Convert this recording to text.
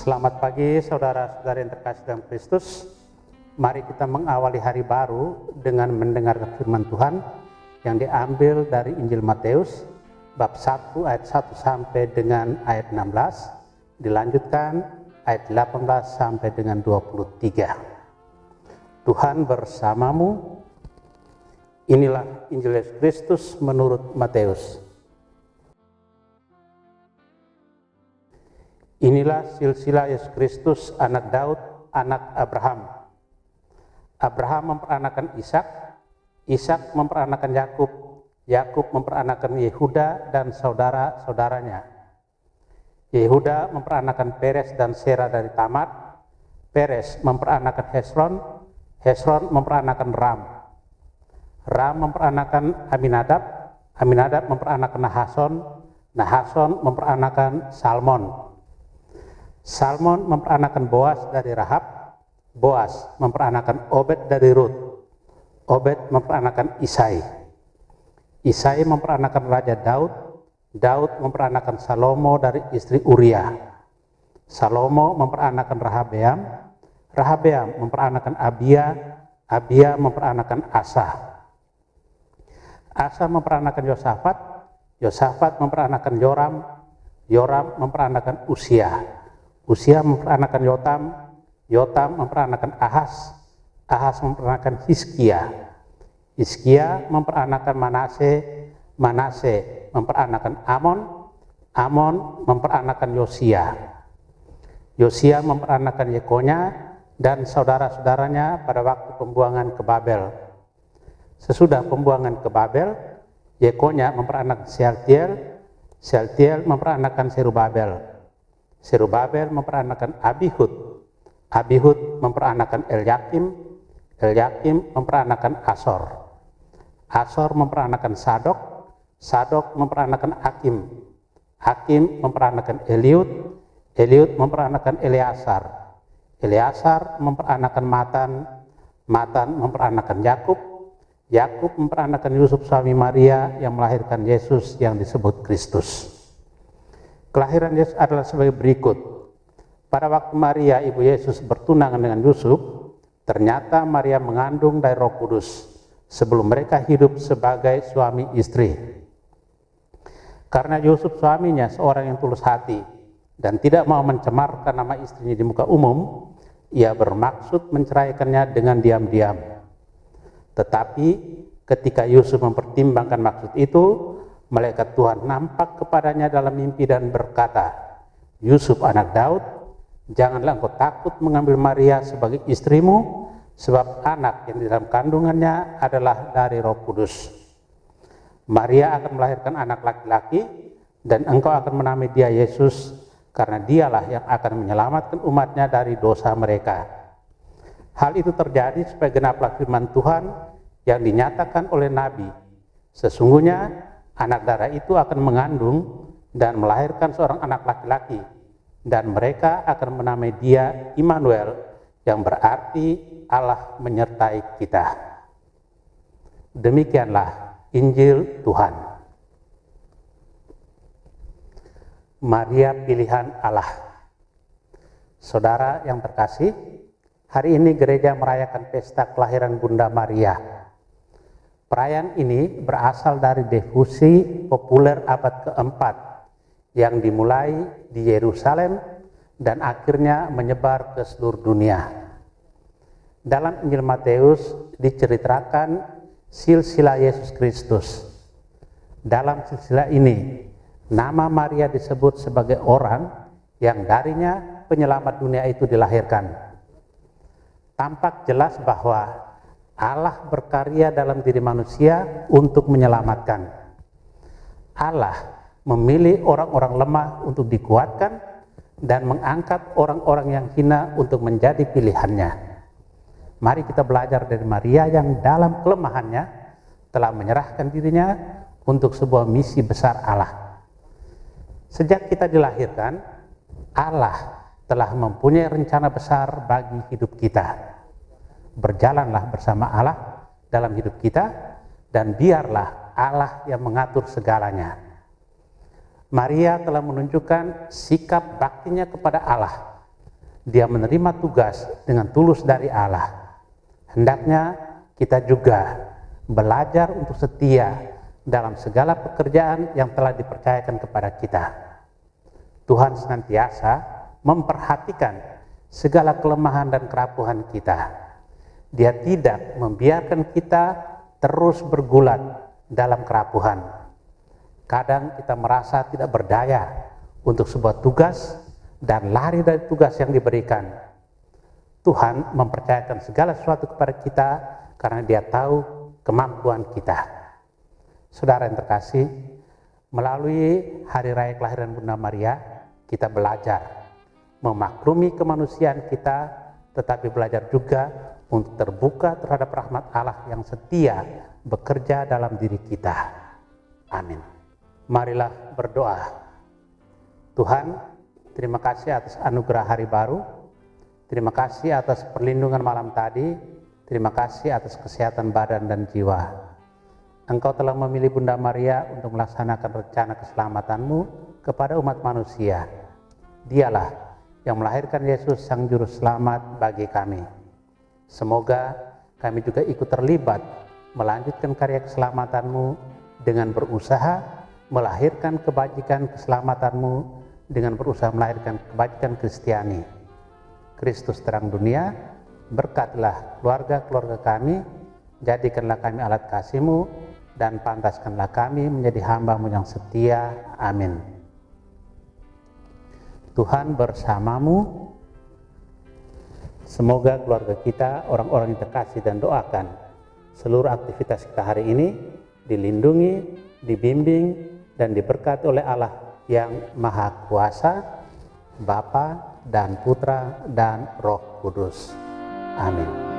Selamat pagi saudara-saudara yang terkasih dalam Kristus. Mari kita mengawali hari baru dengan mendengar firman Tuhan yang diambil dari Injil Matius bab 1 ayat 1 sampai dengan ayat 16, dilanjutkan ayat 18 sampai dengan 23. Tuhan bersamamu. Inilah Injil Yesus Kristus menurut Matius. Inilah silsilah Yesus Kristus, anak Daud, anak Abraham. Abraham memperanakan Ishak, Ishak memperanakan Yakub, Yakub memperanakan Yehuda dan saudara-saudaranya. Yehuda memperanakan Peres dan Sera dari Tamar, Peres memperanakan Hesron, Hesron memperanakan Ram, Ram memperanakan Aminadab, Aminadab memperanakan Nahason, Nahason memperanakan Salmon, Salmon memperanakan Boas dari Rahab, Boas memperanakan Obed dari Rut, Obed memperanakan Isai, Isai memperanakan Raja Daud, Daud memperanakan Salomo dari istri Uria, Salomo memperanakan Rehabeam, Rehabeam memperanakan Abia, Abia memperanakan Asa, Asa memperanakan Yosafat, Yosafat memperanakan Yoram, Yoram memperanakan Usia, Usia memperanakan Yotam, Yotam memperanakan Ahas, Ahas memperanakan Hizkia, Hizkia memperanakan Manase, Manase memperanakan Amon, Amon memperanakan Yosia, Yosia memperanakan Yekonya dan saudara-saudaranya pada waktu pembuangan ke Babel. Sesudah pembuangan ke Babel, Yekonya memperanakan Sealtiel, Sealtiel memperanakan Serubabel, Serubabel memperanakan Abihud, Abihud memperanakan Elyakim, Elyakim memperanakan Asor, Asor memperanakan Sadok, Sadok memperanakan Hakim, Hakim memperanakan Eliud, Eliud memperanakan Eleasar, Eleasar memperanakan Matan, Matan memperanakan Yakub, Yakub memperanakan Yusuf suami Maria yang melahirkan Yesus yang disebut Kristus. Kelahiran Yesus adalah sebagai berikut. Pada waktu Maria ibu Yesus bertunangan dengan Yusuf, ternyata Maria mengandung dari Roh Kudus sebelum mereka hidup sebagai suami istri. Karena Yusuf suaminya seorang yang tulus hati dan tidak mau mencemarkan nama istrinya di muka umum, ia bermaksud menceraikannya dengan diam-diam. Tetapi ketika Yusuf mempertimbangkan maksud itu, malaikat Tuhan nampak kepadanya dalam mimpi dan berkata, Yusuf anak Daud, janganlah engkau takut mengambil Maria sebagai istrimu, sebab anak yang di dalam kandungannya adalah dari Roh Kudus. Maria akan melahirkan anak laki-laki, dan engkau akan menamai dia Yesus, karena dialah yang akan menyelamatkan umatnya dari dosa mereka. Hal itu terjadi supaya genaplah firman Tuhan yang dinyatakan oleh Nabi. Sesungguhnya anak darah itu akan mengandung dan melahirkan seorang anak laki-laki, dan mereka akan menamai dia Immanuel, yang berarti Allah menyertai kita. Demikianlah Injil Tuhan. Maria pilihan Allah. Saudara yang terkasih, hari ini gereja merayakan pesta kelahiran Bunda Maria. Perayaan ini berasal dari defusi populer abad keempat yang dimulai di Yerusalem dan akhirnya menyebar ke seluruh dunia. Dalam Injil Matius diceritakan silsilah Yesus Kristus. Dalam silsilah ini, nama Maria disebut sebagai orang yang darinya penyelamat dunia itu dilahirkan. Tampak jelas bahwa Allah berkarya dalam diri manusia untuk menyelamatkan. Allah memilih orang-orang lemah untuk dikuatkan dan mengangkat orang-orang yang hina untuk menjadi pilihannya. Mari kita belajar dari Maria yang dalam kelemahannya telah menyerahkan dirinya untuk sebuah misi besar Allah. Sejak kita dilahirkan, Allah telah mempunyai rencana besar bagi hidup kita. Berjalanlah bersama Allah dalam hidup kita, dan biarlah Allah yang mengatur segalanya. Maria telah menunjukkan sikap baktinya kepada Allah dia menerima tugas dengan tulus dari Allah. Hendaknya kita juga belajar untuk setia dalam segala pekerjaan yang telah dipercayakan kepada kita. Tuhan senantiasa memperhatikan segala kelemahan dan kerapuhan kita. Dia tidak membiarkan kita terus bergulat dalam kerapuhan. Kadang kita merasa tidak berdaya untuk sebuah tugas dan lari dari tugas yang diberikan. Tuhan mempercayakan segala sesuatu kepada kita karena Dia tahu kemampuan kita. Saudara yang terkasih, melalui Hari Raya Kelahiran Bunda Maria, kita belajar memaklumi kemanusiaan kita, tetapi belajar juga untuk terbuka terhadap rahmat Allah yang setia bekerja dalam diri kita. Amin. Marilah berdoa. Tuhan, terima kasih atas anugerah hari baru. Terima kasih atas perlindungan malam tadi. Terima kasih atas kesehatan badan dan jiwa. Engkau telah memilih Bunda Maria untuk melaksanakan rencana keselamatan-Mu kepada umat manusia. Dialah yang melahirkan Yesus Sang Juru Selamat bagi kami. Semoga kami juga ikut terlibat melanjutkan karya keselamatan-Mu dengan berusaha melahirkan kebajikan keselamatan-Mu, dengan berusaha melahirkan kebajikan Kristiani. Kristus terang dunia, berkatilah keluarga-keluarga kami, jadikanlah kami alat kasih-Mu, dan pantaskanlah kami menjadi hamba-Mu yang setia. Amin. Tuhan bersamamu. Semoga keluarga kita, orang-orang yang terkasih dan doakan, seluruh aktivitas kita hari ini dilindungi, dibimbing, dan diberkati oleh Allah yang Maha Kuasa, Bapa dan Putra dan Roh Kudus. Amin.